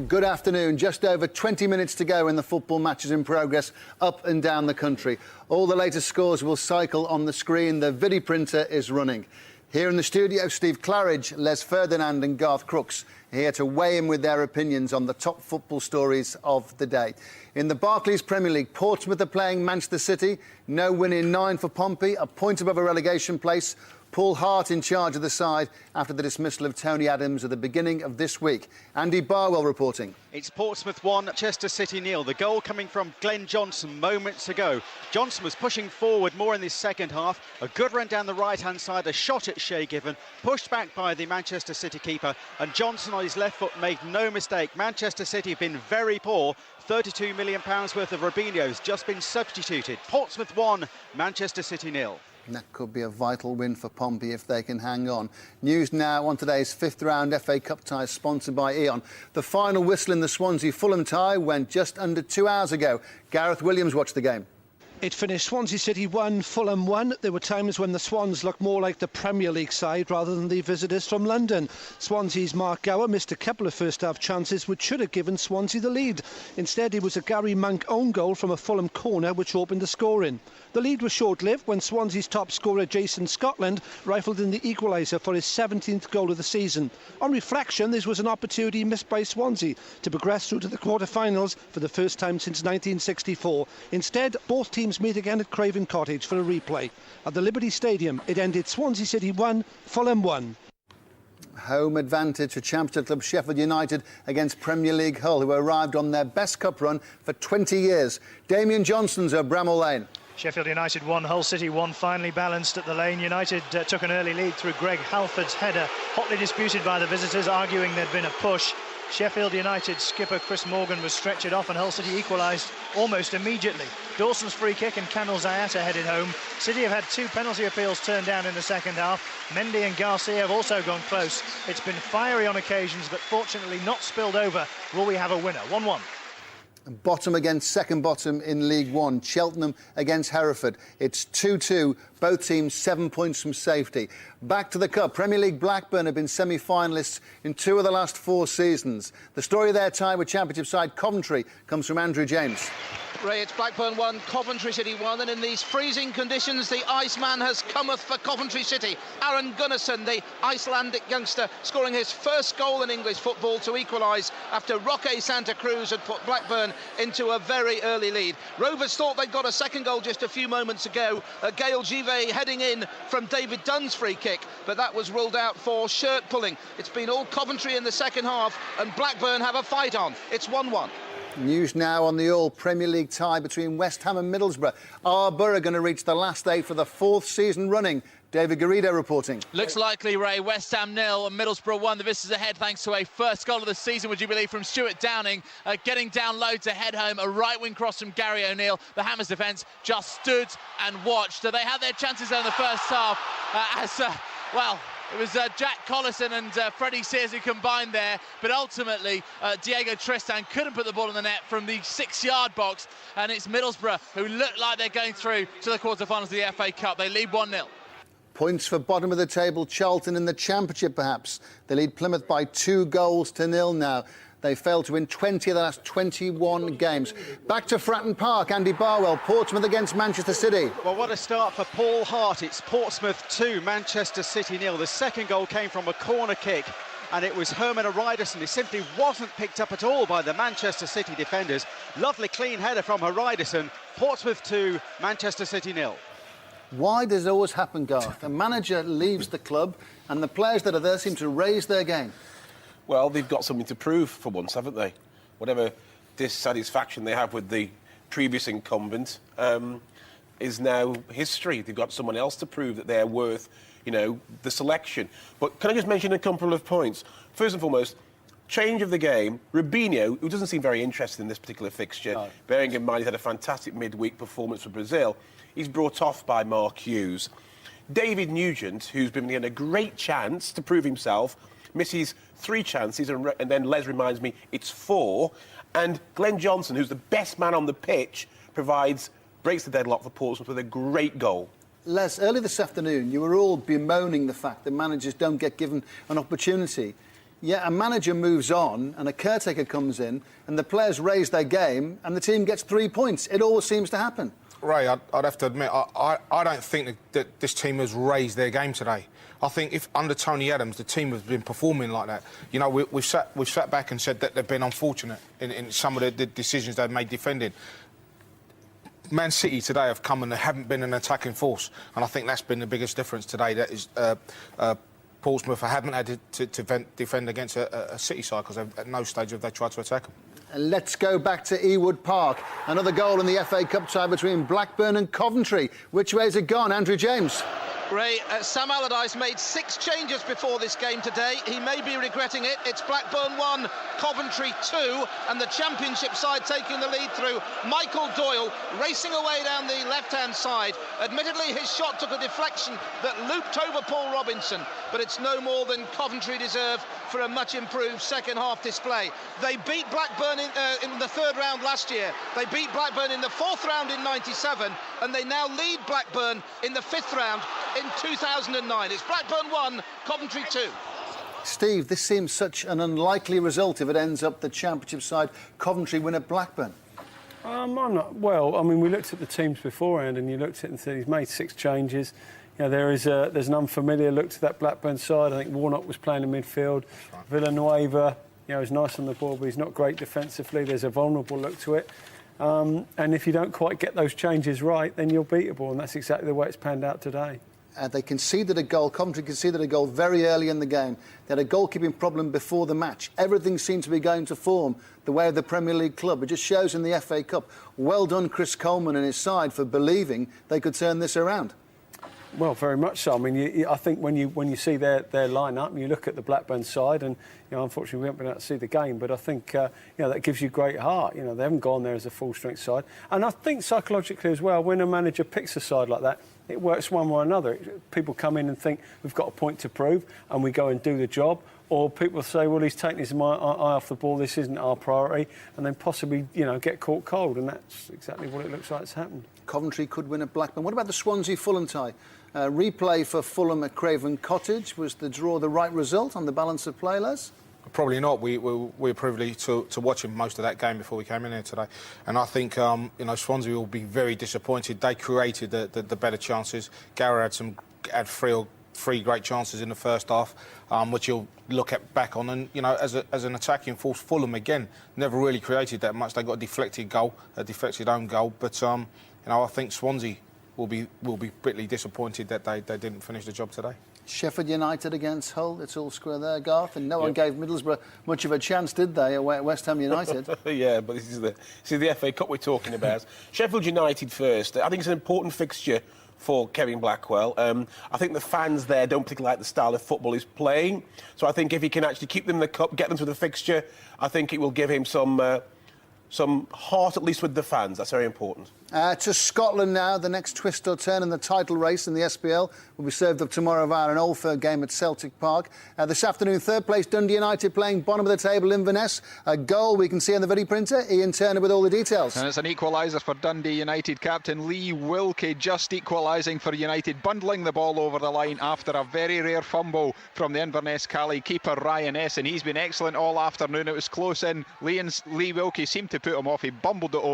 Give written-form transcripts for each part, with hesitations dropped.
Good afternoon. Just over 20 minutes to go in the football matches in progress up and down the country. All the latest scores will cycle on the screen. The video printer is running. Here in the studio, Steve Claridge, Ferdinand and Garth Crooks here to weigh in with their opinions on the top football stories of the day. In the Barclays Premier League, Portsmouth are playing Manchester City. No win in 9 for Pompey, a point above a relegation place. Paul Hart in charge of the side after the dismissal of Tony Adams at the beginning of this week. Andy Barwell reporting. It's Portsmouth 1, Manchester City 0. The goal coming from Glenn Johnson moments ago. Johnson was pushing forward more in this second half. A good run down the right-hand side, a shot at Shea Given, pushed back by the Manchester City keeper, and Johnson on his left foot made no mistake. Manchester City have been very poor. £32 million worth of Robinho's just been substituted. Portsmouth 1, Manchester City 0. That could be a vital win for Pompey if they can hang on. News now on today's fifth round FA Cup tie sponsored by E.ON. The final whistle in the Swansea-Fulham tie went just under 2 hours ago. Gareth Williams watched the game. It finished Swansea City 1, Fulham 1. There were times when the Swans looked more like the Premier League side rather than the visitors from London. Swansea's Mark Gower missed a couple of first-half chances which should have given Swansea the lead. Instead, it was a Gary Monk own goal from a Fulham corner which opened the scoring. The lead was short-lived when Swansea's top scorer Jason Scotland rifled in the equaliser for his 17th goal of the season. On reflection, this was an opportunity missed by Swansea to progress through to the quarter-finals for the first time since 1964. Instead, both teams meet again at Craven Cottage for a replay. At the Liberty Stadium, it ended Swansea City 1, Fulham 1. Home advantage for Championship club Sheffield United against Premier League Hull, who arrived on their best cup run for 20 years. Damien Johnson's at Bramall Lane. Sheffield United 1, Hull City 1, finally balanced at the Lane. United took an early lead through Greg Halford's header, hotly disputed by the visitors, arguing there'd been a push. Sheffield United skipper Chris Morgan was stretchered off and Hull City equalised almost immediately. Dawson's free kick and Kamil Zayata headed home. City have had 2 penalty appeals turned down in the second half. Mendy and Garcia have also gone close. It's been fiery on occasions, but fortunately not spilled over. Will we have a winner? 1-1. Bottom against second bottom in League One. Cheltenham against Hereford. It's 2-2. Both teams 7 points from safety. Back to the Cup. Premier League Blackburn have been semi-finalists in 2 of the last 4 seasons. The story of their tie with Championship side Coventry comes from Andrew James. Ray, it's Blackburn 1, Coventry City 1, and in these freezing conditions, the Iceman has cometh for Coventry City. Aaron Gunnarsson, the Icelandic youngster, scoring his first goal in English football to equalise after Roque Santa Cruz had put Blackburn into a very early lead. Rovers thought they'd got a second goal just a few moments ago. Gail Givet heading in from David Dunn's free kick, but that was ruled out for shirt pulling. It's been all Coventry in the second half, and Blackburn have a fight on. It's 1-1. News now on the all-Premier League tie between West Ham and Middlesbrough. Are Borough going to reach the last 8 for the 4th season running? David Garrido reporting. Looks likely, Ray. West Ham 0 and Middlesbrough 1. The visitors ahead thanks to a first goal of the season, would you believe, from Stuart Downing. Getting down low to head home. A right-wing cross from Gary O'Neill. The Hammers defence just stood and watched. They had their chances there in the first half it was Jack Collison and Freddie Sears who combined there, but ultimately Diego Tristan couldn't put the ball in the net from the 6-yard box, and it's Middlesbrough who look like they're going through to the quarter-finals of the FA Cup. They lead 1-0. Points for bottom of the table Charlton in the Championship, perhaps. They lead Plymouth by 2-0 now. They failed to win 20 of the last 21 games. Back to Fratton Park, Andy Barwell, Portsmouth against Manchester City. Well, what a start for Paul Hart. It's Portsmouth 2, Manchester City 0. The second goal came from a corner kick, and it was Herman Hreidarsson. It simply wasn't picked up at all by the Manchester City defenders. Lovely clean header from Hreidarsson. Portsmouth 2, Manchester City 0. Why does it always happen, Garth? A manager leaves the club and the players that are there seem to raise their game. Well, they've got something to prove for once, haven't they? Whatever dissatisfaction they have with the previous incumbent is now history. They've got someone else to prove that they're worth, the selection. But can I just mention a couple of points? First and foremost, change of the game. Rubinho, who doesn't seem very interested in this particular fixture, bearing in mind he's had a fantastic midweek performance for Brazil, he's brought off by Mark Hughes. David Nugent, who's been given a great chance to prove himself, misses 3 chances, and then Les reminds me it's 4. And Glenn Johnson, who's the best man on the pitch, breaks the deadlock for Portsmouth with a great goal. Les, earlier this afternoon, you were all bemoaning the fact that managers don't get given an opportunity. Yeah, a manager moves on and a caretaker comes in and the players raise their game and the team gets 3 points. It always seems to happen. Ray, I'd have to admit, I don't think that this team has raised their game today. I think if under Tony Adams, the team has been performing like that. You know, we've sat back and said that they've been unfortunate in some of the decisions they've made defending. Man City today have come and they haven't been an attacking force, and I think that's been the biggest difference today. That is, Portsmouth haven't had to defend against a City side because at no stage have they tried to attack them. Let's go back to Ewood Park. Another goal in the FA Cup tie between Blackburn and Coventry. Which way has it gone, Andrew James? Ray, Sam Allardyce made 6 changes before this game today. He may be regretting it. It's Blackburn 1, Coventry 2, and the Championship side taking the lead through. Michael Doyle racing away down the left-hand side. Admittedly, his shot took a deflection that looped over Paul Robinson, but it's no more than Coventry deserve for a much improved second-half display. They beat Blackburn in the 3rd round last year. They beat Blackburn in the 4th round in '97, and they now lead Blackburn in the 5th round in 2009. It's Blackburn 1, Coventry 2. Steve, this seems such an unlikely result if it ends up the Championship side Coventry win at Blackburn. I'm not. Well, I mean, we looked at the teams beforehand, and you looked at it and said he's made 6 changes. You know, there's an unfamiliar look to that Blackburn side. I think Warnock was playing in midfield. Villanueva, you know, is nice on the ball, but he's not great defensively. There's a vulnerable look to it. And if you don't quite get those changes right, then you're beatable, and that's exactly the way it's panned out today. They conceded a goal. Coventry conceded a goal very early in the game. They had a goalkeeping problem before the match. Everything seemed to be going to form the way of the Premier League club. It just shows in the FA Cup. Well done, Chris Coleman and his side, for believing they could turn this around. Well, very much so. I mean, I think when you see their line-up and you look at the Blackburn side, and you know, unfortunately we haven't been able to see the game, but I think you know, that gives you great heart. You know, they haven't gone there as a full-strength side, and I think psychologically as well, when a manager picks a side like that, it works one way or another. People come in and think we've got a point to prove, and we go and do the job. Or people say, well, he's taking his eye off the ball, this isn't our priority, and then possibly, you know, get caught cold, and that's exactly what it looks like it's happened. Coventry could win at Blackburn. What about the Swansea-Fulham tie? Replay for Fulham at Craven Cottage. Was the draw the right result on the balance of play, Les? Probably not. We were privileged to watch most of that game before we came in here today, and I think you know, Swansea will be very disappointed. They created the better chances. Garra had 3 great chances in the first half, which you'll look back on. And you know, as an attacking force, Fulham again never really created that much. They got a deflected own goal. But you know, I think Swansea will be bitterly disappointed that they didn't finish the job today. Sheffield United against Hull. It's all square there, Garth, and no one gave Middlesbrough much of a chance, did they, at West Ham United? Yeah, but this is the FA Cup we're talking about. Sheffield United first. I think it's an important fixture for Kevin Blackwell. I think the fans there don't particularly like the style of football he's playing, so I think if he can actually keep them in the cup, get them to the fixture, I think it will give him some heart, at least with the fans. That's very important. To Scotland now. The next twist or turn in the title race in the SPL will be served up tomorrow via an Old Firm game at Celtic Park. This afternoon, 3rd place Dundee United playing bottom of the table Inverness. A goal we can see on the video printer. Ian Turner with all the details. And it's an equaliser for Dundee United. Captain Lee Wilkie just equalising for United, bundling the ball over the line after a very rare fumble from the Inverness Cali keeper Ryan S, and he's been excellent all afternoon. It was close in. Lee Wilkie seemed to put him off. He bundled it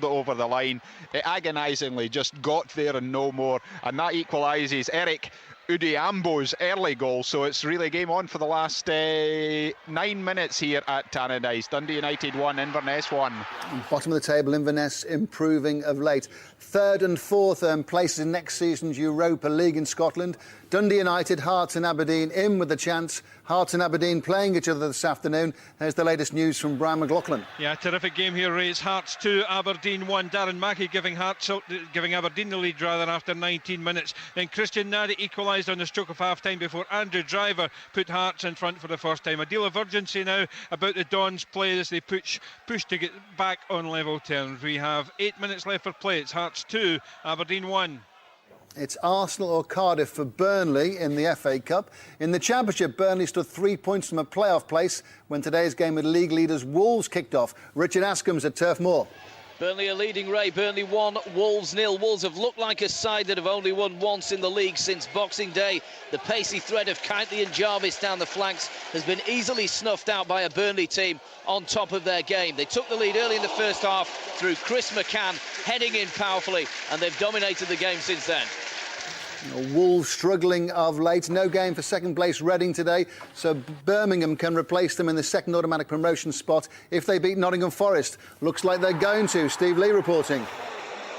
over the line. It agonisingly just got there and no more, and that equalises Eric Udiambo's early goal, so it's really game on for the last 9 minutes here at Tannadice. Dundee United 1, Inverness 1. Bottom of the table, Inverness improving of late. 3rd and 4th places in next season's Europa League in Scotland. Dundee United, Hearts and Aberdeen in with a chance. Hearts and Aberdeen playing each other this afternoon. There's the latest news from Brian McLaughlin. Yeah, terrific game here, Ray. It's Hearts 2, Aberdeen 1. Darren Mackey giving Aberdeen the lead rather after 19 minutes. Then Christian Nadi equalised on the stroke of half-time before Andrew Driver put Hearts in front for the first time. A deal of urgency now about the Dons' play as they push to get back on level terms. We have 8 minutes left for play. It's Hearts 2, Aberdeen 1. It's Arsenal or Cardiff for Burnley in the FA Cup. In the Championship, Burnley stood 3 points from a playoff place when today's game with league leaders Wolves kicked off. Richard Askams at Turf Moor. Burnley are leading, Ray. Burnley 1, Wolves 0. Wolves have looked like a side that have only won once in the league since Boxing Day. The pacey thread of Kiteley and Jarvis down the flanks has been easily snuffed out by a Burnley team on top of their game. They took the lead early in the first half through Chris McCann heading in powerfully, and they've dominated the game since then. Wolves struggling of late. No game for second place Reading today, so Birmingham can replace them in the second automatic promotion spot if they beat Nottingham Forest. Looks like they're going to. Steve Lee reporting.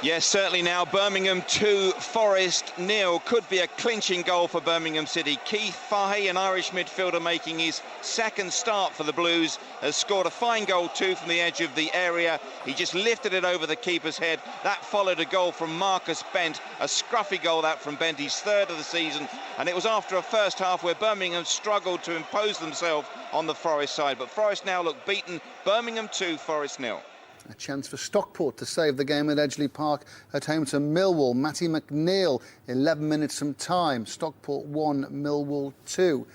Yes, certainly now. Birmingham 2, Forest 0. Could be a clinching goal for Birmingham City. Keith Fahey, an Irish midfielder making his second start for the Blues, has scored a fine goal too from the edge of the area. He just lifted it over the keeper's head. That followed a goal from Marcus Bent, a scruffy goal that from Bent, his third of the season. And it was after a first half where Birmingham struggled to impose themselves on the Forest side. But Forest now look beaten. Birmingham 2, Forest 0. A chance for Stockport to save the game at Edgeley Park at home to Millwall. Matty McNeil, 11 minutes from time. Stockport 1, Millwall 2.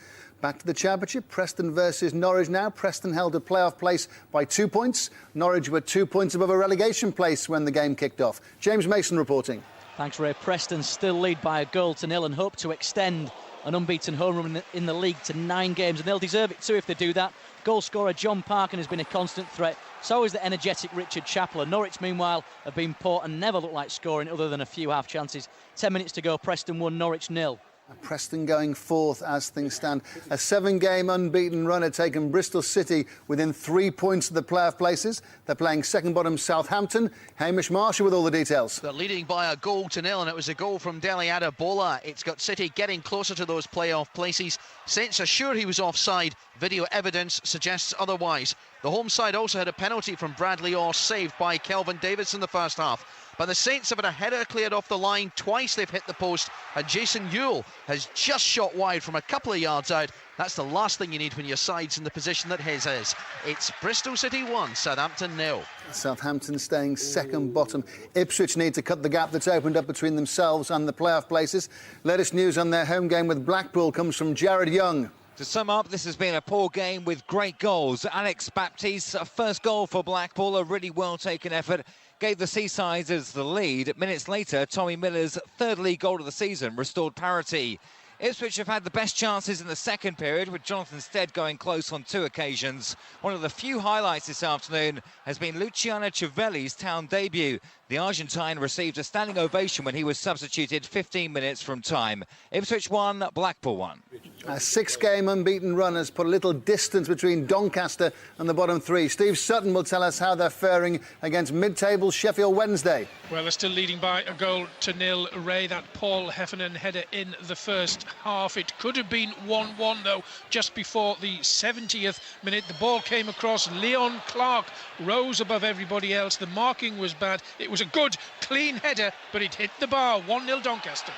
Back to the Championship, Preston versus Norwich now. Preston held a playoff place by 2 points. Norwich were 2 points above a relegation place when the game kicked off. James Mason reporting. Thanks, Ray. Preston still lead by a goal to nil and hope to extend an unbeaten home run in the league to 9 games, and they'll deserve it too if they do that. Goal scorer John Parkin has been a constant threat. So is the energetic Richard Chapler. Norwich, meanwhile, have been poor and never looked like scoring other than a few half chances. 10 minutes to go, Preston 1, Norwich 0. Preston going fourth as things stand. A 7-game unbeaten run had taken Bristol City within 3 points of the playoff places. They're playing second bottom Southampton. Hamish Marshall with all the details. They're leading by a goal to nil, and it was a goal from Dele Adebola. It's got City getting closer to those playoff places. Saints are sure he was offside. Video evidence suggests otherwise. The home side also had a penalty from Bradley Orr saved by Kelvin Davis in the first half. But the Saints have had a header cleared off the line. Twice they've hit the post, and Jason Ewell has just shot wide from a couple of yards out. That's the last thing you need when your side's in the position that his is. It's Bristol City 1, Southampton 0. Southampton staying second bottom. Ipswich need to cut the gap that's opened up between themselves and the playoff places. Latest news on their home game with Blackpool comes from Jared Young. To sum up, this has been a poor game with great goals. Alex Baptiste's first goal for Blackpool, a really well-taken effort, gave the Seasiders the lead. Minutes later, Tommy Miller's third league goal of the season restored parity. Ipswich have had the best chances in the second period, with Jonathan Stead going close on 2 occasions. One of the few highlights this afternoon has been Luciano Civelli's town debut. The Argentine received a standing ovation when he was substituted 15 minutes from time. Ipswich 1, Blackpool 1. A 6-game unbeaten run has put a little distance between Doncaster and the bottom 3. Steve Sutton will tell us how they're faring against mid-table Sheffield Wednesday. Well, they're still leading by a goal to nil. Ray, that Paul Heffernan header in the first half. It could have been 1-1 though, just before the 70th minute. The ball came across. Leon Clark rose above everybody else. The marking was bad. It was a good, clean header, but it hit the bar. 1-0 Doncaster.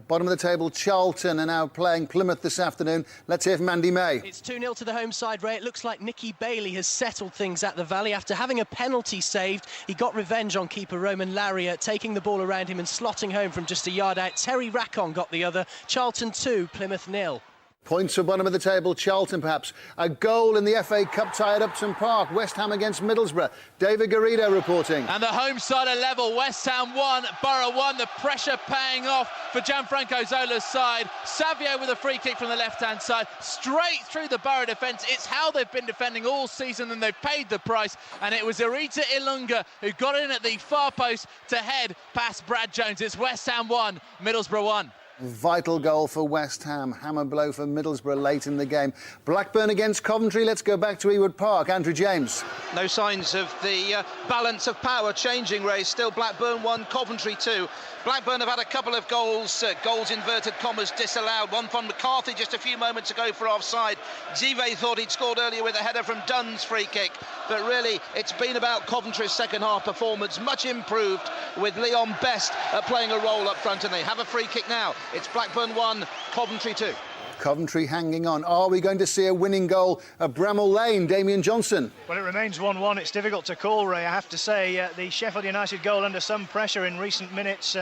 Bottom of the table, Charlton are now playing Plymouth this afternoon. Let's hear from Andy May. It's 2-0 to the home side, Ray. It looks like Nicky Bailey has settled things at the Valley. After having a penalty saved, he got revenge on keeper Roman Larrier, taking the ball around him and slotting home from just a yard out. Terry Rackon got the other. Charlton 2, Plymouth 0. Points for bottom of the table, Charlton perhaps. A goal in the FA Cup tie at Upton Park. West Ham against Middlesbrough. David Garrido reporting. And the home side are level. West Ham 1, Borough 1. The pressure paying off for Gianfranco Zola's side. Savio with a free kick from the left-hand side. Straight through the Borough defence. It's how they've been defending all season, and they've paid the price. And it was Arita Ilunga who got in at the far post to head past Brad Jones. It's West Ham 1, Middlesbrough 1. Vital goal for West Ham. Hammer blow for Middlesbrough late in the game. Blackburn against Coventry. Let's go back to Ewood Park. Andrew James. No signs of the balance of power changing, Ray. Still Blackburn 1, Coventry 2. Blackburn have had a couple of goals, goals inverted commas, disallowed. One from McCarthy just a few moments ago for offside. Zive thought he'd scored earlier with a header from Dunn's free kick. But really, it's been about Coventry's second half performance, much improved with Leon Best playing a role up front, and they have a free kick now. It's Blackburn 1, Coventry 2. Coventry hanging on. Are we going to see a winning goal at Bramall Lane? Damien Johnson. Well, it remains 1-1. It's difficult to call, Ray. I have to say the Sheffield United goal under some pressure in recent minutes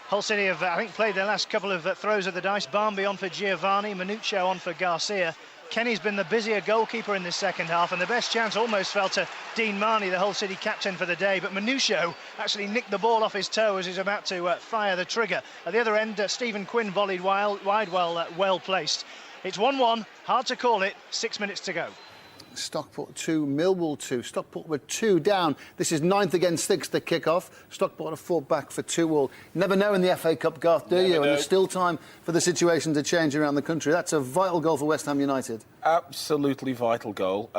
Hull City have, I think, played their last couple of throws of the dice. Barmby on for Giovanni, Minuccio on for Garcia. Kenny's been the busier goalkeeper in this second half, and the best chance almost fell to Dean Marney, the Hull City captain for the day, but Minuccio actually nicked the ball off his toe as he's about to fire the trigger. At the other end, Stephen Quinn volleyed wide, well placed. It's 1-1, hard to call it, 6 minutes to go. Stockport 2, Millwall 2. Stockport were 2 down. This is 9th against 6th, the kick-off. Stockport have fought back for 2-2. Never know in the FA Cup, Garth, do you? And there's still time for the situation to change around the country. That's a vital goal for West Ham United. Absolutely vital goal.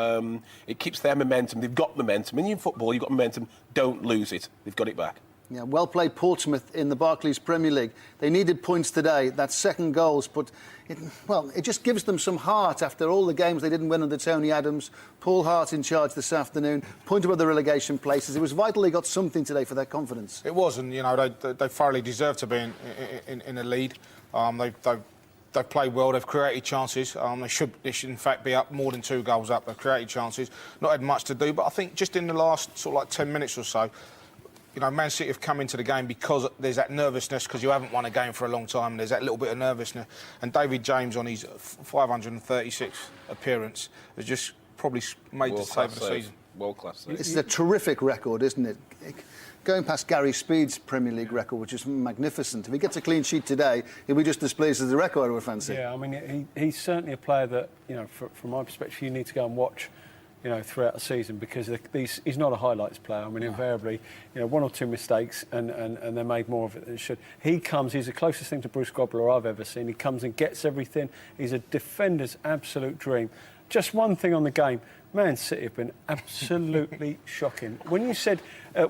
It keeps their momentum. They've got momentum. In football, you've got momentum. Don't lose it. They've got it back. Yeah, well played Portsmouth in the Barclays Premier League. They needed points today. That second goals, but it just gives them some heart after all the games they didn't win under Tony Adams. Paul Hart in charge this afternoon, point above the relegation places. It was vital they got something today for their confidence. It was, and they thoroughly deserve to be in a lead. They've played well. They've created chances. They should in fact be up more than 2 goals up. They've created chances. Not had much to do, but I think just in the last sort of like 10 minutes or so, Man City have come into the game because there's that nervousness, because you haven't won a game for a long time. There's that little bit of nervousness. And David James, on his 536th appearance, has just probably made the save of the season. World-class save. It's a terrific record, isn't it? Going past Gary Speed's Premier League record, which is magnificent. If he gets a clean sheet today, he'll be just as pleased as the record, I would fancy. Yeah, I mean, he's certainly a player that, from my perspective, you need to go and watch throughout the season, because he's not a highlights player. I mean, invariably, 1 or 2 mistakes and they're made more of it than it should. He's the closest thing to Bruce Grobbler I've ever seen. He comes and gets everything. He's a defender's absolute dream. Just one thing on the game. Man City have been absolutely shocking. When you said,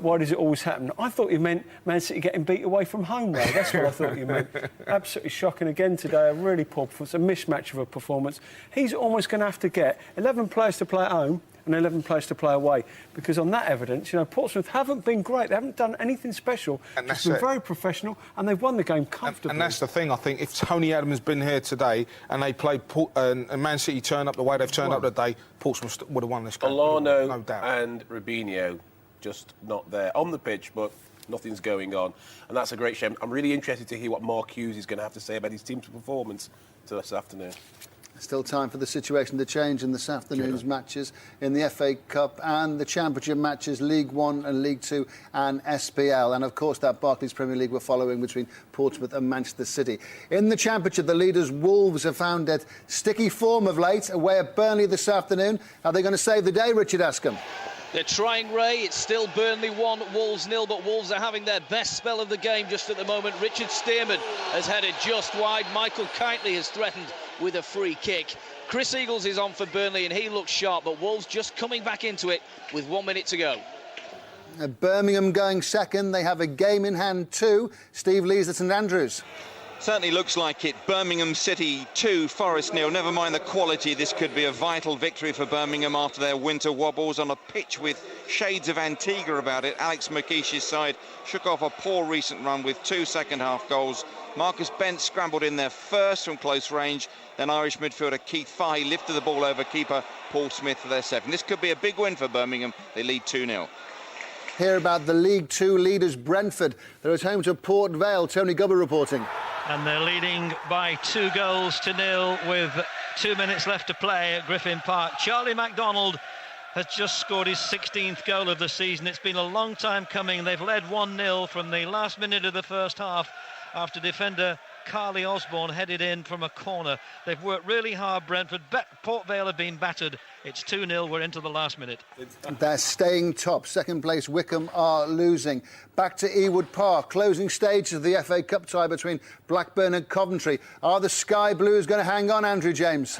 why does it always happen? I thought you meant Man City getting beat away from home, Ray. That's what I thought you meant. Absolutely shocking again today. A really poor performance, a mismatch of a performance. He's almost going to have to get 11 players to play at home and 11 players to play away, because on that evidence, Portsmouth haven't been great. They haven't done anything special. And it's been very professional, and they've won the game comfortably. And that's the thing. I think if Tony Adams had been here today and they played and Man City turned up the way they've turned up today, Portsmouth would have won this game. Alano no doubt. and Rubinho just not there on the pitch, but nothing's going on, and that's a great shame. I'm really interested to hear what Mark Hughes is going to have to say about his team's performance this afternoon. Still time for the situation to change in this afternoon's matches in the FA Cup and the Championship matches, League One and League Two and SPL. And, of course, that Barclays Premier League we're following between Portsmouth and Manchester City. In the Championship, the leaders Wolves have found that sticky form of late, away at Burnley this afternoon. Are they going to save the day, Richard Askham? They're trying, Ray. It's still Burnley 1, Wolves 0, but Wolves are having their best spell of the game just at the moment. Richard Stearman has headed just wide. Michael Kitely has threatened with a free kick. Chris Eagles is on for Burnley and he looks sharp, but Wolves just coming back into it with 1 minute to go. Birmingham going second. They have a game in hand too. Steve Lees at St Andrews. Certainly looks like it. Birmingham City 2, Forest 0. Never mind the quality, this could be a vital victory for Birmingham after their winter wobbles on a pitch with shades of Antigua about it. Alex McKeish's side shook off a poor recent run with 2 second-half goals. Marcus Bent scrambled in there first from close range. Then Irish midfielder Keith Fahey lifted the ball over keeper Paul Smith for their second. This could be a big win for Birmingham. They lead 2-0. Hear about the League Two leaders, Brentford. They're at home to Port Vale. Tony Gubber reporting. And they're leading by 2 goals to 0 with 2 minutes left to play at Griffin Park. Charlie MacDonald has just scored his 16th goal of the season. It's been a long time coming. They've led 1-0 from the last minute of the first half after defender Carly Osborne headed in from a corner. They've worked really hard, Brentford. Port Vale have been battered. It's 2-0. We're into the last minute. They're staying top. Second place, Wickham are losing. Back to Ewood Park. Closing stage of the FA Cup tie between Blackburn and Coventry. Are the Sky Blues going to hang on, Andrew James?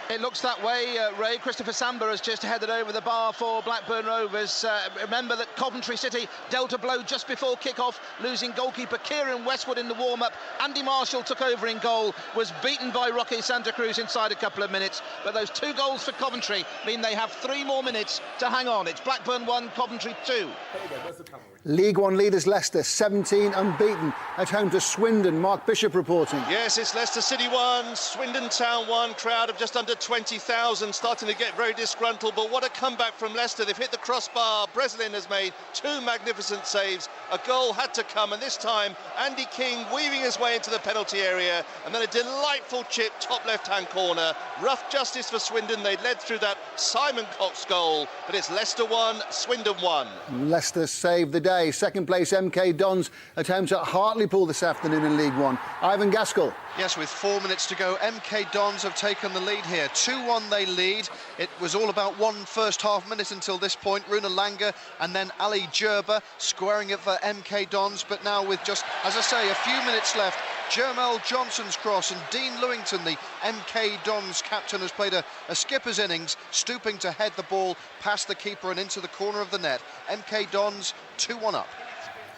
It looks that way, Ray. Christopher Samba has just headed over the bar for Blackburn Rovers. Remember that Coventry City dealt a blow just before kick-off, losing goalkeeper Kieran Westwood in the warm-up. Andy Marshall took over in goal, was beaten by Roque Santa Cruz inside a couple of minutes. But those 2 goals for Coventry mean they have 3 more minutes to hang on. It's Blackburn 1, Coventry 2. League One leaders Leicester, 17 unbeaten, at home to Swindon. Mark Bishop reporting. Yes, it's Leicester City 1, Swindon Town 1, crowd of just under 20,000 starting to get very disgruntled, but what a comeback from Leicester. They've hit the crossbar. Breslin has made two magnificent saves. A goal had to come, and this time Andy King weaving his way into the penalty area, and then a delightful chip top left-hand corner. Rough justice for Swindon. They led through that Simon Cox goal, but it's Leicester 1, Swindon 1. Leicester saved the day. Second place MK Dons at home to Hartlepool this afternoon in League One. Ivan Gaskell. Yes, with 4 minutes to go, MK Dons have taken the lead here. 2-1 they lead. It was all about one first half minute until this point. Runa Langer and then Ali Gerber squaring it for MK Dons. But now with just, as I say, a few minutes left, Jermel Johnson's cross and Dean Lewington, the MK Dons captain, has played a skipper's innings, stooping to head the ball past the keeper and into the corner of the net. MK Dons 2-1 up.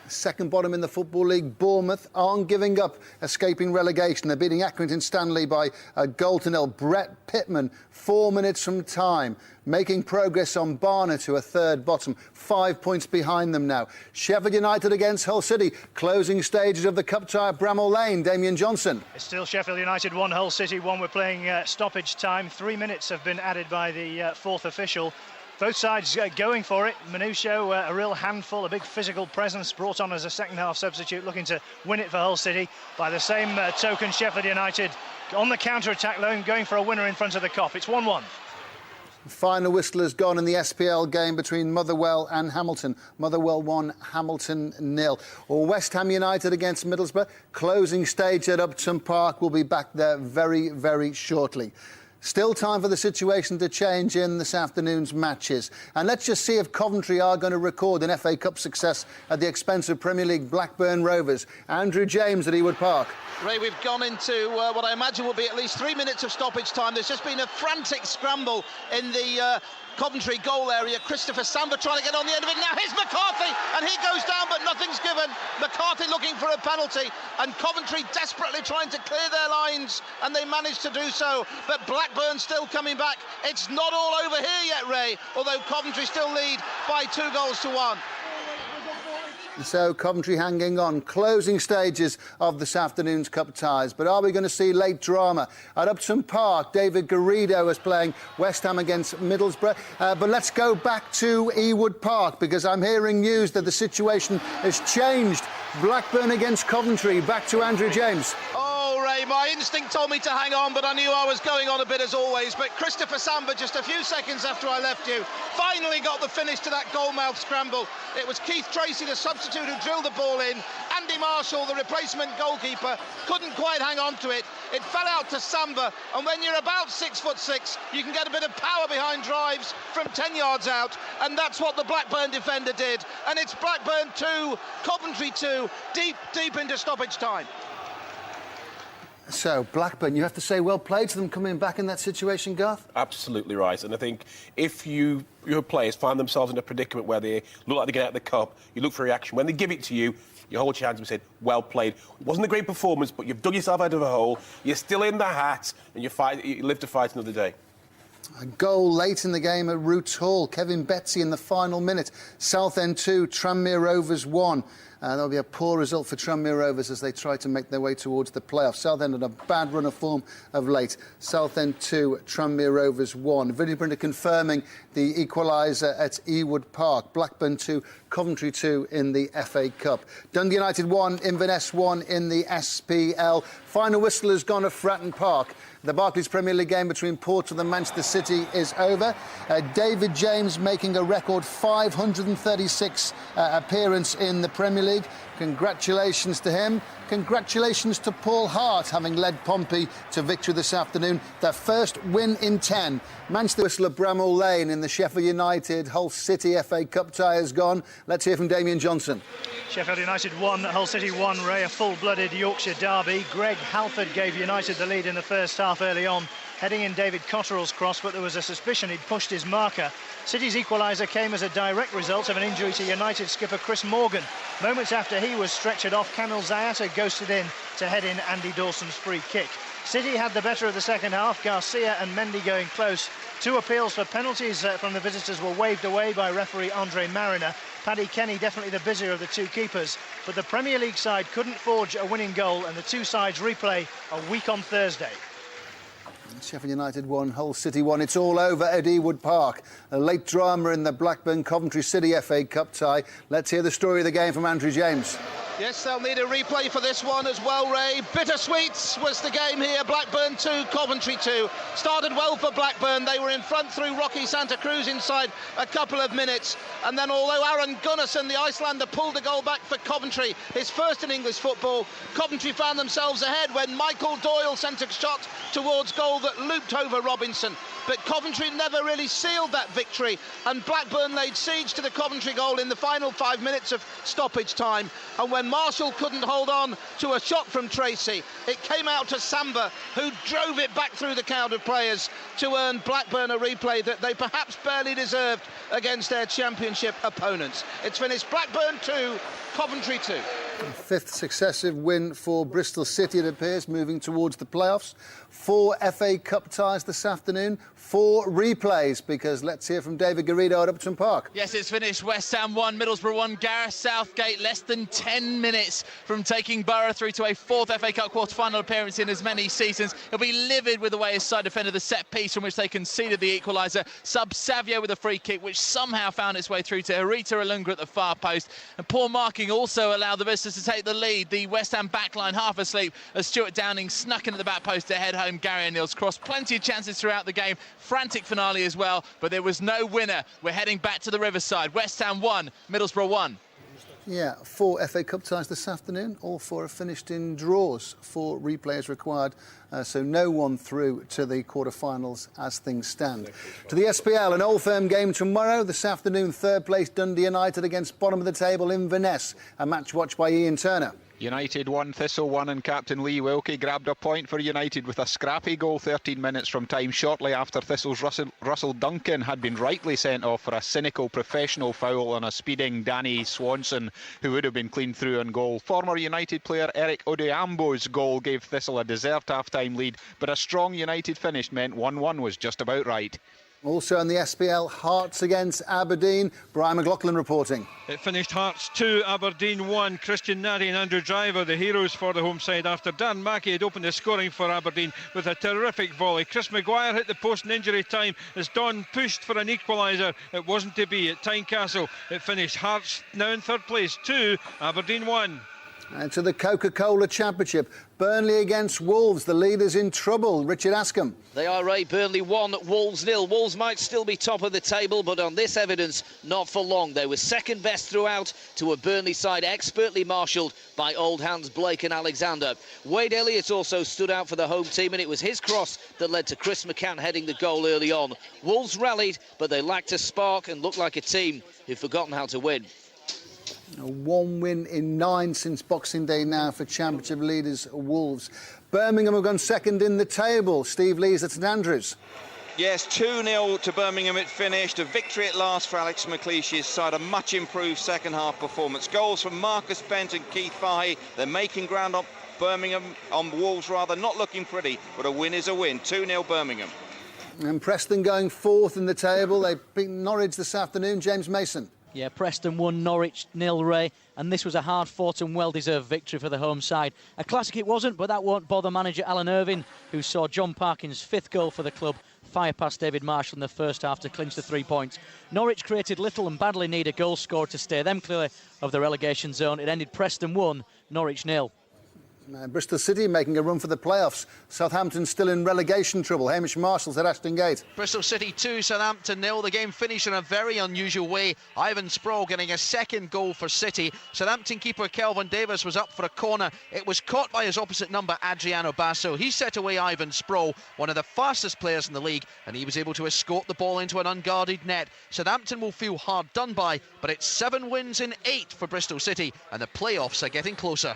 Second bottom in the Football League, Bournemouth aren't giving up, escaping relegation. They're beating Accrington Stanley by a goal to nil. Brett Pittman, 4 minutes from time, making progress on Barnet to a third bottom, 5 points behind them now. Sheffield United against Hull City, closing stages of the cup tie at Bramall Lane. Damien Johnson. It's still Sheffield United 1, Hull City 1. We're playing stoppage time. 3 minutes have been added by the fourth official. Both sides going for it. Manusho, a real handful, a big physical presence, brought on as a second-half substitute, looking to win it for Hull City. By the same token, Sheffield United on the counter-attack line, going for a winner in front of the Kop. It's 1-1. Final whistle has gone in the SPL game between Motherwell and Hamilton. Motherwell 1, Hamilton 0. Or West Ham United against Middlesbrough. Closing stage at Upton Park. We'll be back there very, very shortly. Still time for the situation to change in this afternoon's matches. And let's just see if Coventry are going to record an FA Cup success at the expense of Premier League Blackburn Rovers. Andrew James at Ewood Park. Ray, we've gone into what I imagine will be at least 3 minutes of stoppage time. There's just been a frantic scramble in the Coventry goal area. Christopher Samba trying to get on the end of it. Now here's McCarthy, and he goes down, but nothing's given. McCarthy looking for a penalty, and Coventry desperately trying to clear their lines, and they managed to do so. But Blackburn still coming back. It's not all over here yet, Ray, although Coventry still lead by 2-1. So Coventry hanging on, closing stages of this afternoon's cup ties. But are we going to see late drama at Upton Park? David Garrido is playing West Ham against Middlesbrough. But let's go back to Ewood Park, because I'm hearing news that the situation has changed. Blackburn against Coventry. Back to Andrew James. Ray, my instinct told me to hang on, but I knew I was going on a bit as always. But Christopher Samba, just a few seconds after I left you, finally got the finish to that goalmouth scramble. It was Keith Tracy, the substitute, who drilled the ball in. Andy Marshall, the replacement goalkeeper, couldn't quite hang on to it. It fell out to Samba, and when you're about 6'6", you can get a bit of power behind drives from 10 yards out, and that's what the Blackburn defender did. And it's Blackburn 2, Coventry 2, deep into stoppage time. So, Blackburn, you have to say well played to them coming back in that situation, Garth? Absolutely right. And I think if your players find themselves in a predicament where they look like they get out of the cup, you look for reaction. When they give it to you, you hold your hands and say, well played. It wasn't a great performance, but you've dug yourself out of a hole, you're still in the hat, and you live to fight another day. A goal late in the game at Roots Hall. Kevin Betsy in the final minute. Southend 2, Tranmere Rovers 1. That'll be a poor result for Tranmere Rovers as they try to make their way towards the playoffs. Southend had a bad run of form of late. Southend 2, Tranmere Rovers 1. Video printer confirming the equaliser at Ewood Park. Blackburn 2, Coventry 2 in the FA Cup. Dundee United 1, Inverness 1 in the SPL. Final whistle has gone at Fratton Park. The Barclays Premier League game between Porto and Manchester City is over. David James making a record 536 appearance in the Premier League. Congratulations to him. Congratulations to Paul Hart, having led Pompey to victory this afternoon. Their first win in 10. Manchester whistle at Bramall Lane in the Sheffield United Hull City FA Cup tie has gone. Let's hear from Damien Johnson. Sheffield United 1, Hull City 1, Ray, a full-blooded Yorkshire derby. Greg Halford gave United the lead in the first half early on, heading in David Cotterell's cross, but there was a suspicion he'd pushed his marker. City's equaliser came as a direct result of an injury to United skipper Chris Morgan. Moments after he was stretchered off, Kamil Zayata ghosted in to head in Andy Dawson's free kick. City had the better of the second half, Garcia and Mendy going close. Two appeals for penalties from the visitors were waved away by referee Andre Mariner. Paddy Kenny definitely the busier of the two keepers, but the Premier League side couldn't forge a winning goal, and the two sides replay a week on Thursday. Sheffield United 1, Hull City 1. It's all over at Ewood Park. A late drama in the Blackburn-Coventry City FA Cup tie. Let's hear the story of the game from Andrew James. Yes, they'll need a replay for this one as well, Ray. Bittersweet was the game here. Blackburn 2, Coventry 2. Started well for Blackburn. They were in front through Rocky Santa Cruz inside a couple of minutes. And then although Aaron Gunnarsson, the Icelander, pulled a goal back for Coventry, his first in English football, Coventry found themselves ahead when Michael Doyle sent a shot towards goal that looped over Robinson. But Coventry never really sealed that victory, and Blackburn laid siege to the Coventry goal in the final 5 minutes of stoppage time. And when Marshall couldn't hold on to a shot from Tracy, it came out to Samba, who drove it back through the crowd of players to earn Blackburn a replay that they perhaps barely deserved against their championship opponents. It's finished Blackburn 2, Coventry 2. Fifth successive win for Bristol City, it appears, moving towards the playoffs. 4 FA Cup ties this afternoon, 4 replays, because let's hear from David Garrido at Upton Park. Yes, it's finished West Ham 1, Middlesbrough 1. Gareth Southgate less than 10 minutes from taking Borough through to a 4th FA Cup quarter-final appearance in as many seasons. He'll be livid with the way his side defended the set piece from which they conceded the equaliser. Stubbs Savio with a free kick, which somehow found its way through to Herita Ilunga at the far post. And poor marking also allowed the visitors to take the lead. The West Ham backline half asleep as Stuart Downing snuck into the back post to head home Gary O'Neill's cross. Plenty of chances throughout the game. Frantic finale as well, but there was no winner. We're heading back to the Riverside. West Ham 1, Middlesbrough 1. Yeah, 4 FA Cup ties this afternoon. All 4 have finished in draws. 4 replays required, so no one through to the quarter-finals as things stand. To the SPL, an Old Firm game tomorrow. This afternoon, 3rd place Dundee United against bottom of the table Inverness. A match watched by Ian Turner. United 1, Thistle 1, and captain Lee Wilkie grabbed a point for United with a scrappy goal 13 minutes from time shortly after Thistle's Russell Duncan had been rightly sent off for a cynical professional foul on a speeding Danny Swanson, who would have been clean through on goal. Former United player Eric Oduyambo's goal gave Thistle a deserved half-time lead, but a strong United finish meant 1-1 was just about right. Also in the SPL, Hearts against Aberdeen. Brian McLaughlin reporting. It finished Hearts 2, Aberdeen 1. Christian Nadi and Andrew Driver, the heroes for the home side, after Dan Mackey had opened the scoring for Aberdeen with a terrific volley. Chris Maguire hit the post in injury time as Don pushed for an equaliser. It wasn't to be at Tynecastle. It finished Hearts now in 3rd place 2, Aberdeen 1. And to the Coca-Cola Championship, Burnley against Wolves. The leaders in trouble. Richard Askham. They are, Ray. Burnley 1, Wolves 0. Wolves might still be top of the table, but on this evidence, not for long. They were second best throughout to a Burnley side expertly marshalled by old hands Blake and Alexander. Wade Elliott also stood out for the home team, and it was his cross that led to Chris McCann heading the goal early on. Wolves rallied, but they lacked a spark and looked like a team who'd forgotten how to win. 1 win in 9 since Boxing Day now for Championship leaders Wolves. Birmingham have gone second in the table. Steve Lees at St Andrews. Yes, 2-0 to Birmingham it finished. A victory at last for Alex McLeish's side. A much improved second half performance. Goals from Marcus Bent and Keith Fahey. They're making ground on Birmingham, on Wolves rather. Not looking pretty, but a win is a win. 2-0 Birmingham. And Preston going 4th in the table. They beat Norwich this afternoon. James Mason. Yeah, Preston won, Norwich 0, Ray, and this was a hard-fought and well-deserved victory for the home side. A classic it wasn't, but that won't bother manager Alan Irvine, who saw John Parkin's 5th goal for the club fire past David Marshall in the first half to clinch the 3 points. Norwich created little and badly need a goal scorer to stay them clear of the relegation zone. It ended Preston 1, Norwich 0. Bristol City making a run for the playoffs. Southampton still in relegation trouble. Hamish Marshall's at Ashton Gate. Bristol City 2, Southampton 0. The game finished in a very unusual way. Ivan Sproul getting a 2nd goal for City. Southampton keeper Kelvin Davis was up for a corner. It was caught by his opposite number, Adriano Basso. He set away Ivan Sproul, one of the fastest players in the league, and he was able to escort the ball into an unguarded net. Southampton will feel hard done by, but it's 7 wins in 8 for Bristol City, and the playoffs are getting closer.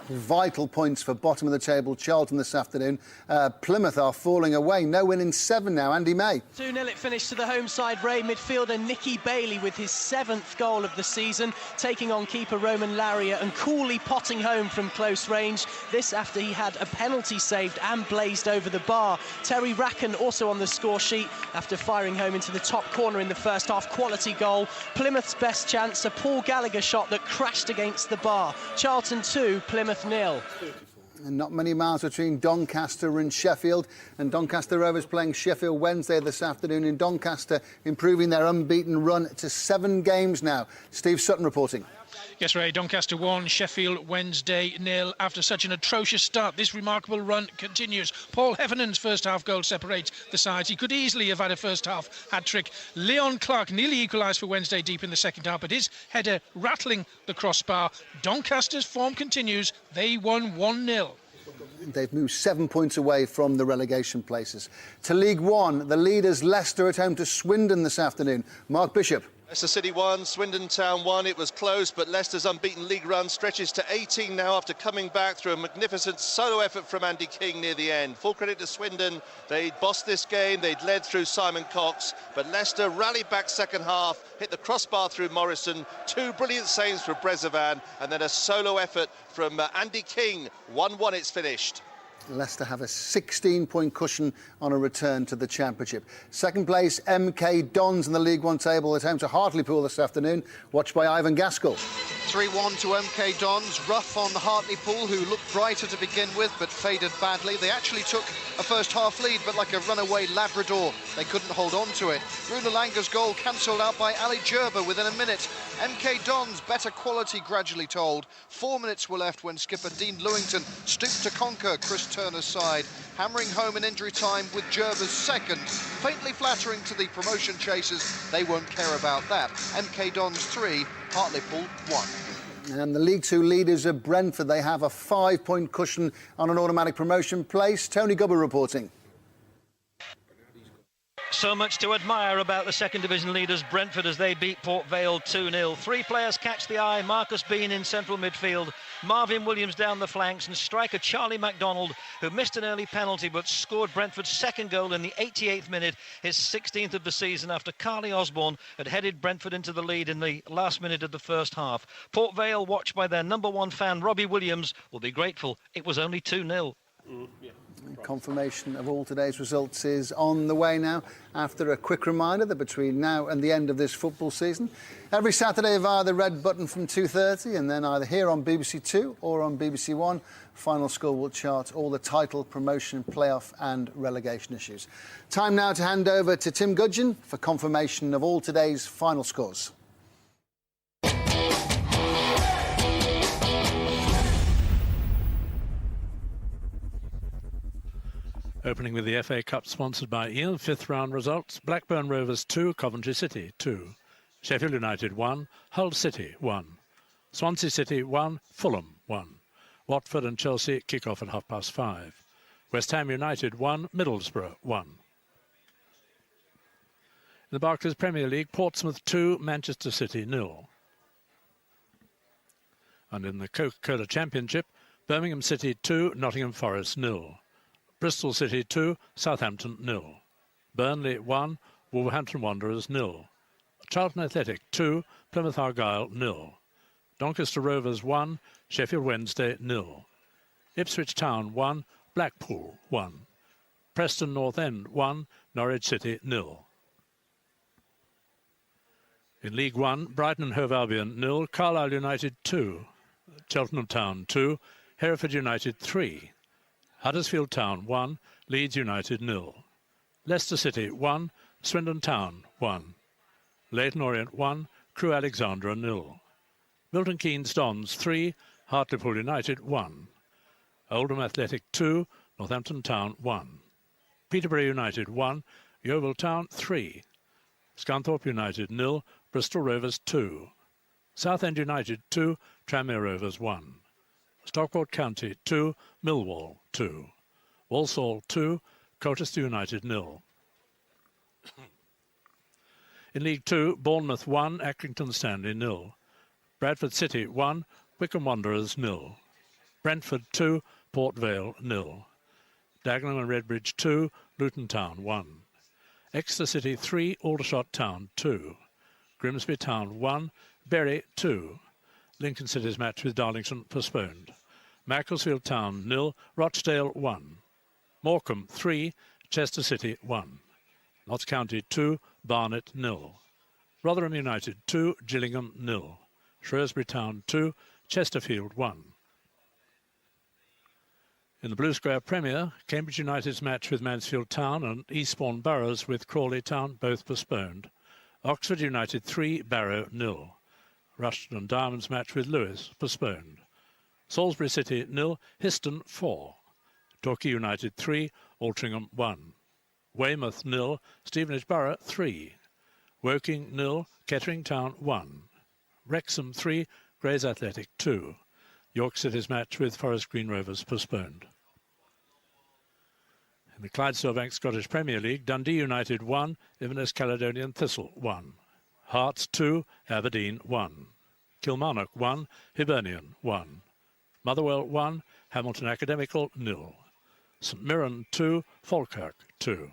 Vital points for bottom of the table Charlton this afternoon. Plymouth are falling away. No win in 7 now. Andy May. 2-0 it finished to the home side, Ray. Midfielder Nicky Bailey with his 7th goal of the season, taking on keeper Roman Lariat and coolly potting home from close range. This after he had a penalty saved and blazed over the bar. Terry Racken also on the score sheet after firing home into the top corner in the first half. Quality goal. Plymouth's best chance, a Paul Gallagher shot that crashed against the bar. Charlton 2, Plymouth 0. And not many miles between Doncaster and Sheffield. And Doncaster Rovers playing Sheffield Wednesday this afternoon in Doncaster, improving their unbeaten run to 7 games now. Steve Sutton reporting. Yes, Ray, Doncaster 1, Sheffield Wednesday 0. After such an atrocious start, this remarkable run continues. Paul Heffernan's first-half goal separates the sides. He could easily have had a first-half hat-trick. Leon Clark nearly equalised for Wednesday deep in the second half, but his header rattling the crossbar. Doncaster's form continues. They won 1-0. They've moved 7 points away from the relegation places. To League One, the leaders Leicester at home to Swindon this afternoon. Mark Bishop. Leicester City 1, Swindon Town 1. It was close, but Leicester's unbeaten league run stretches to 18 now after coming back through a magnificent solo effort from Andy King near the end. Full credit to Swindon. They'd bossed this game. They'd led through Simon Cox, but Leicester rallied back second half, hit the crossbar through Morrison. 2 brilliant saves for Brezovan, and then a solo effort from Andy King. 1-1, it's finished. Leicester have a 16-point cushion on a return to the Championship. Second place, MK Dons in the League One table at home to Hartlepool this afternoon, watched by Ivan Gaskell. 3-1 to MK Dons. Rough on Hartlepool, who looked brighter to begin with, but faded badly. They actually took a first-half lead, but like a runaway Labrador, they couldn't hold on to it. Runa Langa's goal cancelled out by Ali Gerber within a minute. MK Dons, better quality gradually told. 4 minutes were left when skipper Dean Lewington stooped to conquer Chris Turner's side, hammering home in injury time with Gerber's second, faintly flattering to the promotion chasers. They won't care about that. MK Dons 3, Hartlepool 1. And the League Two leaders are Brentford. They have a 5-point cushion on an automatic promotion place. Tony Gubber reporting. So much to admire about the second division leaders Brentford as they beat Port Vale 2-0. 3 players catch the eye. Marcus Bean in central midfield, Marvin Williams down the flanks, and striker Charlie MacDonald, who missed an early penalty but scored Brentford's second goal in the 88th minute, his 16th of the season, after Carly Osborne had headed Brentford into the lead in the last minute of the first half. Port Vale, watched by their #1 fan Robbie Williams, will be grateful it was only 2-0. Confirmation of all today's results is on the way now, after a quick reminder that between now and the end of this football season, every Saturday via the red button from 2:30, and then either here on BBC Two or on BBC One, Final Score will chart all the title, promotion, playoff and relegation issues. Time now to hand over to Tim Gudgin for confirmation of all today's final scores. Opening with the FA Cup, sponsored by Ian. 5th round results: Blackburn Rovers 2, Coventry City 2, Sheffield United 1, Hull City 1, Swansea City 1, Fulham 1. Watford and Chelsea kick off at 5:30. West Ham United 1, Middlesbrough 1. In the Barclays Premier League, Portsmouth 2, Manchester City 0. And in the Coca-Cola Championship, Birmingham City 2, Nottingham Forest 0. Bristol City 2, Southampton 0. Burnley 1, Wolverhampton Wanderers 0. Charlton Athletic 2, Plymouth Argyle 0. Doncaster Rovers 1, Sheffield Wednesday 0. Ipswich Town 1, Blackpool 1. Preston North End 1, Norwich City 0. In League One, Brighton and Hove Albion 0, Carlisle United 2, Cheltenham Town 2, Hereford United 3. Huddersfield Town 1, Leeds United 0. Leicester City 1, Swindon Town 1. Leyton Orient 1, Crewe Alexandra 0. Milton Keynes Dons 3, Hartlepool United 1. Oldham Athletic 2, Northampton Town 1. Peterborough United 1, Yeovil Town 3. Scunthorpe United 0, Bristol Rovers 2. Southend United 2, Tranmere Rovers 1. Stockport County 2, Millwall 2. Walsall 2, Colchester United 0. In League 2, Bournemouth 1, Accrington Stanley 0. Bradford City 1, Wycombe Wanderers 0. Brentford 2, Port Vale 0. Dagenham and Redbridge 2, Luton Town 1. Exeter City 3, Aldershot Town 2. Grimsby Town 1, Bury 2. Lincoln City's match with Darlington postponed. Macclesfield Town 0, Rochdale 1. Morecambe 3, Chester City 1. Notts County 2, Barnet 0. Rotherham United 2, Gillingham 0. Shrewsbury Town 2, Chesterfield 1. In the Blue Square Premier, Cambridge United's match with Mansfield Town and Eastbourne Boroughs with Crawley Town both postponed. Oxford United 3, Barrow 0. Rushden and Diamonds match with Lewes postponed. Salisbury City 0, Histon 4. Torquay United 3, Altrincham 1. Weymouth 0, Stevenage Borough 3. Woking 0, Kettering Town 1. Wrexham 3, Grays Athletic 2. York City's match with Forest Green Rovers postponed. In the Clydesdale Bank Scottish Premier League, Dundee United 1, Inverness Caledonian Thistle 1. Hearts 2, Aberdeen 1. Kilmarnock 1, Hibernian 1. Motherwell 1, Hamilton Academical 0. St Mirren 2, Falkirk 2.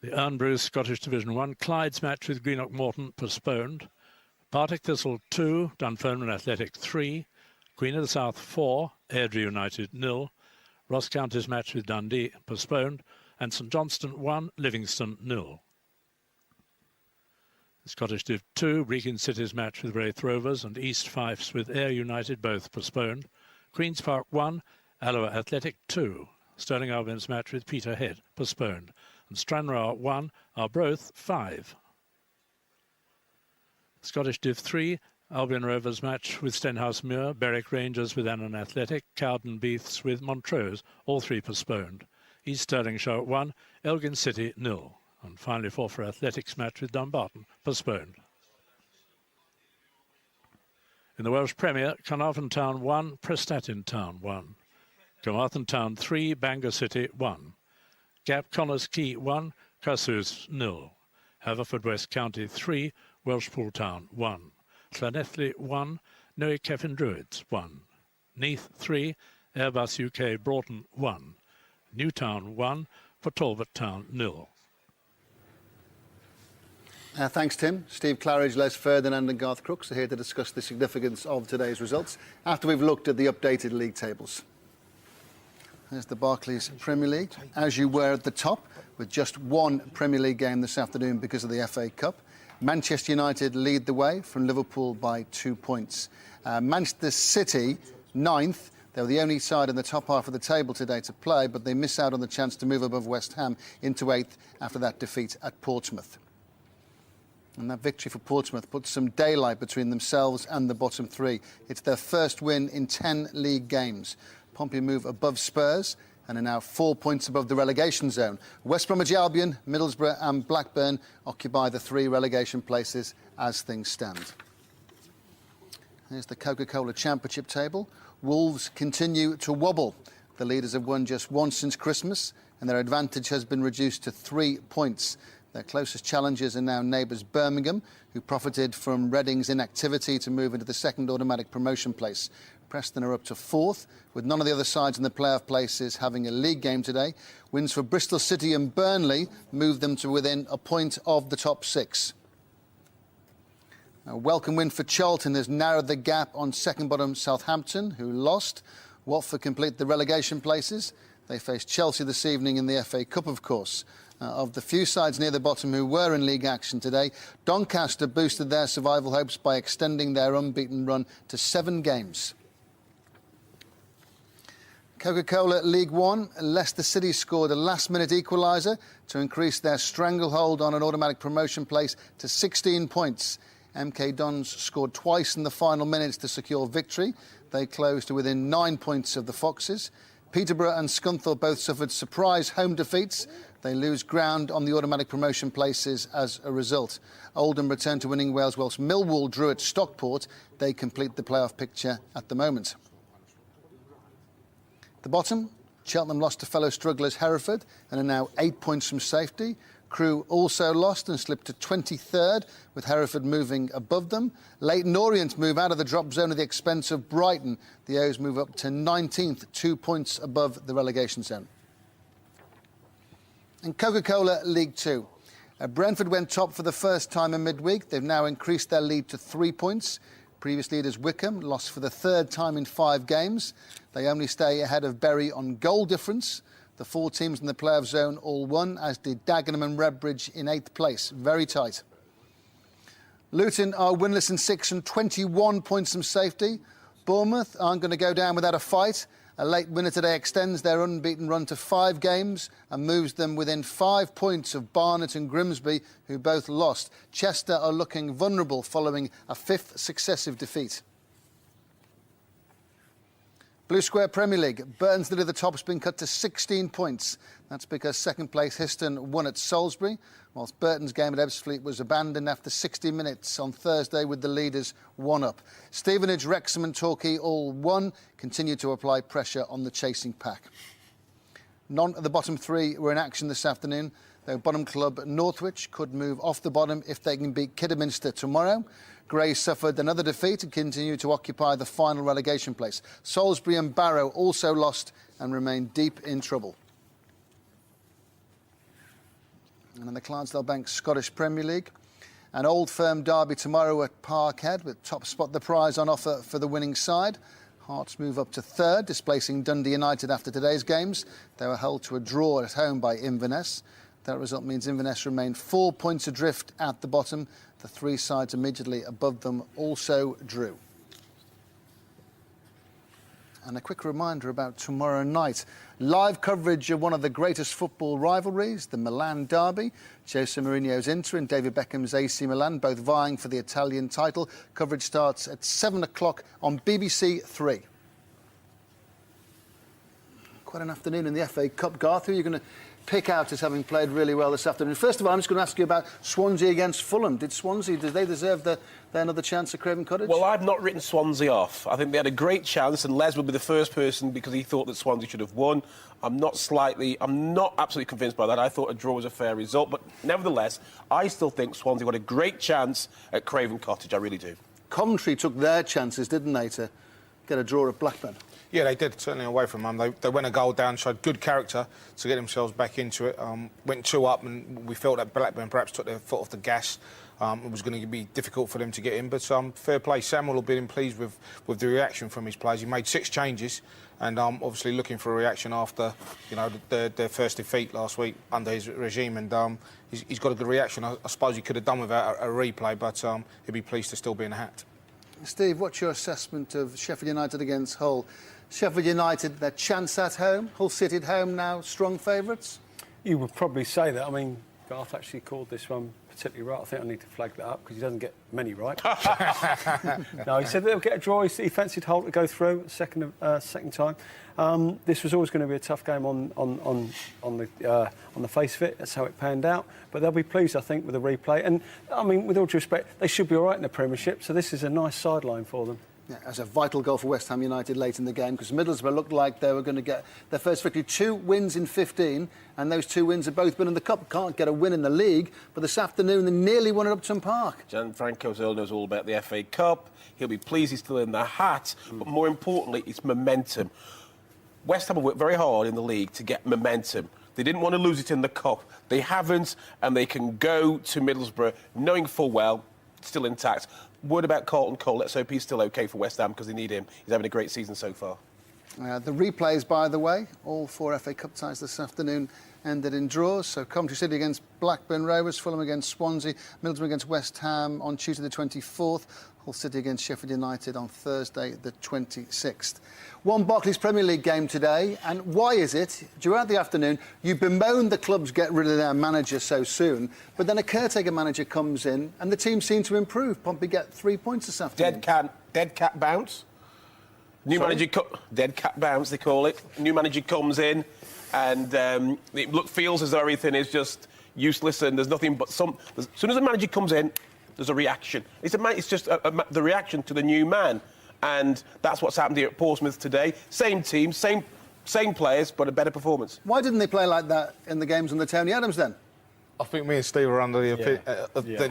The Irn-Bruce Scottish Division 1 Clyde's match with Greenock Morton postponed. Partick Thistle 2, Dunfermline Athletic 3. Queen of the South 4, Airdrie United 0. Ross County's match with Dundee postponed. And St Johnstone 1, Livingston 0. The Scottish Div 2, Brechin City's match with Wraith Rovers and East Fifes with Ayr United both postponed. Queen's Park 1, Alloa Athletic 2. Stirling Albion's match with Peterhead postponed. And Stranraer 1, Arbroath 5. Scottish Div 3, Albion Rovers match with Stenhouse Muir, Berwick Rangers with Annan Athletic, Cowden Beaths with Montrose, all 3 postponed. East Stirlingshire 1, Elgin City 0. And finally Forfar Athletics match with Dumbarton postponed. In the Welsh Premier, Carnarvon Town 1, Prestatyn Town 1. Carmarthen Town 3, Bangor City 1. Gap Connors Quay 1, Carsous 0. Haverfordwest County 3, Welshpool Town 1. Llanelli 1, Noe Cefn Druids 1. Neath 3, Airbus UK Broughton 1. Newtown 1, for Talbot Town 0. Thanks, Tim. Steve Claridge, Les Ferdinand and Garth Crooks are here to discuss the significance of today's results after we've looked at the updated league tables. There's the Barclays Premier League, as you were at the top, with just one Premier League game this afternoon because of the FA Cup. Manchester United lead the way from Liverpool by 2 points. Manchester City, 9th. They were the only side in the top half of the table today to play, but they miss out on the chance to move above West Ham into 8th after that defeat at Portsmouth. And that victory for Portsmouth puts some daylight between themselves and the bottom 3. It's their first win in 10 league games. Pompey move above Spurs and are now 4 points above the relegation zone. West Bromwich Albion, Middlesbrough and Blackburn occupy the 3 relegation places as things stand. Here's the Coca-Cola Championship table. Wolves continue to wobble. The leaders have won just once since Christmas and their advantage has been reduced to 3 points. Their closest challengers are now neighbours Birmingham, who profited from Reading's inactivity to move into the second automatic promotion place. Preston are up to 4th, with none of the other sides in the playoff places having a league game today. Wins for Bristol City and Burnley move them to within a point of the top 6. A welcome win for Charlton has narrowed the gap on second bottom Southampton, who lost. Watford complete the relegation places. They face Chelsea this evening in the FA Cup, of course. Of the few sides near the bottom who were in league action today, Doncaster boosted their survival hopes by extending their unbeaten run to 7 games. Coca-Cola League One, Leicester City scored a last-minute equaliser to increase their stranglehold on an automatic promotion place to 16 points. MK Dons scored twice in the final minutes to secure victory. They closed to within 9 points of the Foxes. Peterborough and Scunthorpe both suffered surprise home defeats. They lose ground on the automatic promotion places as a result. Oldham returned to winning Wales whilst Millwall drew at Stockport. They complete the playoff picture at the moment. The bottom, Cheltenham lost to fellow strugglers Hereford and are now 8 points from safety. Crewe also lost and slipped to 23rd, with Hereford moving above them. Leyton Orient move out of the drop zone at the expense of Brighton. The O's move up to 19th, 2 points above the relegation zone. And Coca-Cola League Two. Brentford went top for the first time in midweek. They've now increased their lead to 3 points. Previous leaders Wickham lost for the 3rd time in 5 games. They only stay ahead of Bury on goal difference. The 4 teams in the playoff zone all won, as did Dagenham and Redbridge in 8th place. Very tight. Luton are winless in 6 and 21 points from safety. Bournemouth aren't going to go down without a fight. A late winner today extends their unbeaten run to 5 games and moves them within 5 points of Barnet and Grimsby, who both lost. Chester are looking vulnerable following a 5th successive defeat. Blue Square Premier League. Burton's at the top's been cut to 16 points. That's because second place Histon won at Salisbury, whilst Burton's game at Ebbsfleet was abandoned after 60 minutes on Thursday with the leaders 1 up. Stevenage, Wrexham and Torquay all 1, continue to apply pressure on the chasing pack. None of the bottom 3 were in action this afternoon. Their bottom club, Northwich, could move off the bottom if they can beat Kidderminster tomorrow. Gray suffered another defeat and continue to occupy the final relegation place. Salisbury and Barrow also lost and remain deep in trouble. And in the Clydesdale Bank Scottish Premier League, an Old Firm derby tomorrow at Parkhead with top spot the prize on offer for the winning side. Hearts move up to 3rd, displacing Dundee United after today's games. They were held to a draw at home by Inverness. That result means Inverness remain 4 points adrift at the bottom. The 3 sides immediately above them also drew. And a quick reminder about tomorrow night. Live coverage of one of the greatest football rivalries, the Milan derby. Jose Mourinho's Inter and David Beckham's AC Milan, both vying for the Italian title. Coverage starts at 7 o'clock on BBC 3. Quite an afternoon in the FA Cup. Garth, who are you going to pick out as having played really well this afternoon? First of all, I'm just going to ask you about Swansea against Fulham. Did they deserve their another chance at Craven Cottage? Well, I've not written Swansea off. I think they had a great chance, and Les would be the first person because he thought that Swansea should have won. I'm not absolutely convinced by that. I thought a draw was a fair result, but nevertheless, I still think Swansea had a great chance at Craven Cottage. I really do. Coventry took their chances, didn't they, to get a draw at Blackburn? Yeah, they did, certainly away from home. They went a goal down, showed good character to get themselves back into it. Went 2 up, and we felt that Blackburn perhaps took their foot off the gas. It was going to be difficult for them to get in, but fair play. Samuel will be pleased with the reaction from his players. He made 6 changes, and obviously looking for a reaction after their first defeat last week under his regime, and he's got a good reaction. I suppose he could have done without a replay, but he'd be pleased to still be in the hat. Steve, what's your assessment of Sheffield United against Hull? Sheffield United, their chance at home. Hull City at home now, strong favourites? You would probably say that. I mean, Garth actually called this one particularly right. I think I need to flag that up because he doesn't get many right. No, he said they'll get a draw. He fancied Hull to go through second time. This was always going to be a tough game on the face of it. That's how it panned out. But they'll be pleased, I think, with the replay. And I mean, with all due respect, they should be all right in the Premiership. So this is a nice sideline for them. Yeah, as a vital goal for West Ham United late in the game, because Middlesbrough looked like they were going to get their first victory. 2 wins in 15, and those 2 wins have both been in the Cup. Can't get a win in the league, but this afternoon they nearly won at Upton Park. Gianfranco Zola knows all about the FA Cup. He'll be pleased he's still in the hat, but more importantly, it's momentum. West Ham have worked very hard in the league to get momentum. They didn't want to lose it in the Cup. They haven't, and they can go to Middlesbrough knowing full well, still intact. Word about Carlton Cole. Let's hope he's still OK for West Ham because they need him. He's having a great season so far. The replays, by the way, all 4 FA Cup ties this afternoon ended in draws. So Coventry City against Blackburn Rovers, Fulham against Swansea, Middlesbrough against West Ham on Tuesday the 24th, Hull City against Sheffield United on Thursday the 26th. One Barclays Premier League game today, and why is it? Throughout the afternoon, you bemoaned the clubs get rid of their manager so soon, but then a caretaker manager comes in and the team seem to improve. Pompey get 3 points this afternoon. Dead cat bounce. New manager, dead cat bounce, they call it. New manager comes in, and it feels as though everything is just useless, and there's nothing but some. As soon as the manager comes in, there's a reaction. It's just the reaction to the new man, and that's what's happened here at Portsmouth today. Same team, same players, but a better performance. Why didn't they play like that in the games under Tony Adams then? I think me and Steve are under the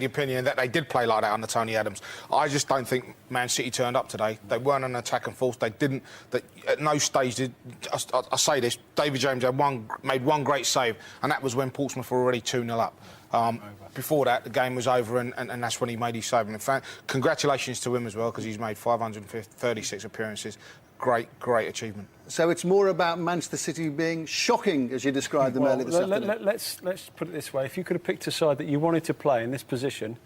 opinion that they did play like that under Tony Adams. I just don't think Man City turned up today. They weren't an attack and force. They didn't. At no stage did. I say this. David James made one great save, and that was when Portsmouth were already 2-0 up. Before that, the game was over, and that's when he made his save. And in fact, congratulations to him as well, because he's made 536 appearances. Great achievement. So it's more about Manchester City being shocking, as you described them earlier this afternoon. Let's put it this way. If you could have picked a side that you wanted to play in this position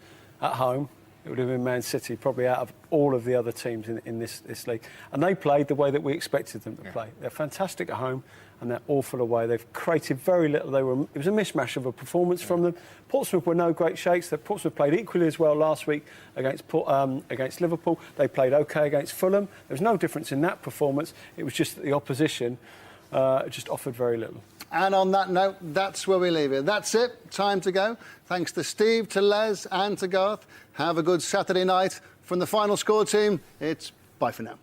at home, it would have been Man City, probably out of all of the other teams in this league. And they played the way that we expected them to play. They're fantastic at home and they're awful away. They've created very little. It was a mishmash of a performance from them. Portsmouth were no great shakes. Portsmouth played equally as well last week against Liverpool. They played OK against Fulham. There was no difference in that performance. It was just that the opposition just offered very little. And on that note, that's where we leave it. That's it. Time to go. Thanks to Steve, to Les and to Garth. Have a good Saturday night. From the Final Score team, it's bye for now.